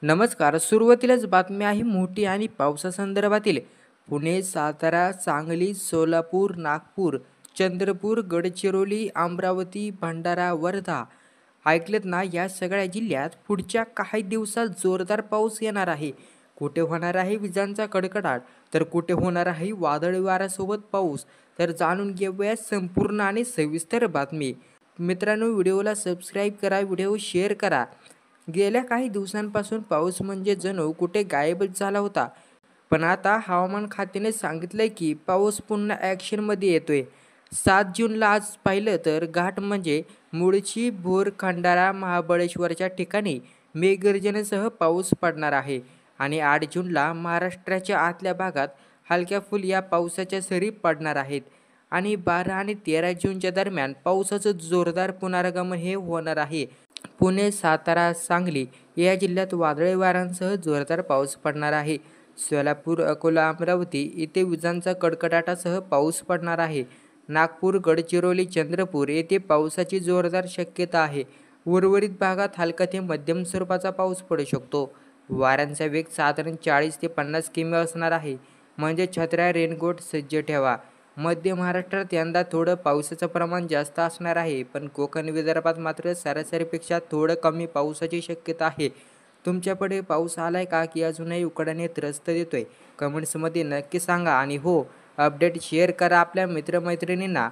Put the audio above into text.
नमस्कार. सुरुवातीलाच बातमी आहे मोठी आणि पावसासंदर्भातील. पुणे, सातारा, सांगली, सोलापूर, नागपूर, चंद्रपूर, गडचिरोली, अमरावती, भंडारा, वर्धा ऐकलेत ना, या सगळ्या जिल्ह्यात पुढच्या काही दिवसात जोरदार पाऊस येणार आहे. कुठे होणार आहे विजांचा कडकडाट, तर कुठे होणार आहे वादळी वाऱ्यासोबत पाऊस. तर जाणून घेऊया संपूर्ण आणि सविस्तर बातमी. मित्रांनो, व्हिडिओला सबस्क्राईब करा, व्हिडिओ शेअर करा. गेल्या काही दिवसांपासून पाऊस म्हणजे जणू कुठे गायबच झाला होता. पण आता हवामान खात्याने सांगितलंय की पाऊस पुन्हा ॲक्शनमध्ये येतोय. 7 जूनला आज पाहिलं तर घाट म्हणजे मुळशी, भोर, खंडाळा, महाबळेश्वरच्या ठिकाणी मेघगर्जनेसह पाऊस पडणार आहे. आणि 8 जूनला महाराष्ट्राच्या आतल्या भागात हलक्या फुल या पावसाच्या सरी पडणार आहेत. आणि 12 आणि 13 जूनच्या दरम्यान पावसाचं जोरदार पुनरागमन हे होणार आहे. पुणे, सातारा, सांगली या जिल्ह्यात वादळी वाऱ्यांसह जोरदार पाऊस पडणार आहे. सोलापूर, अकोला, अमरावती इथे विजांचा कडकडाटासह पाऊस पडणार आहे. नागपूर, गडचिरोली, चंद्रपूर येथे पावसाची जोरदार शक्यता आहे. उर्वरित भागात हलका ते मध्यम स्वरूपाचा पाऊस पडू शकतो. वाऱ्यांचा वेग साधारण 40 ते 50 किमी असणार आहे. म्हणजे छत्र्या, रेनकोट सज्ज ठेवा. मध्य महाराष्ट्रात यंदा थोडं पावसाचं प्रमाण जास्त असणार आहे, पण कोकण विदर्भात मात्र सरासरीपेक्षा थोडं कमी पावसाची शक्यता आहे. तुमच्याकडे पाऊस आलाय का, की अजूनही उकाड्याने त्रस्त देतोय? कमेंट्समध्ये नक्की सांगा आणि हो, अपडेट शेअर करा आपल्या मित्रमैत्रिणींना.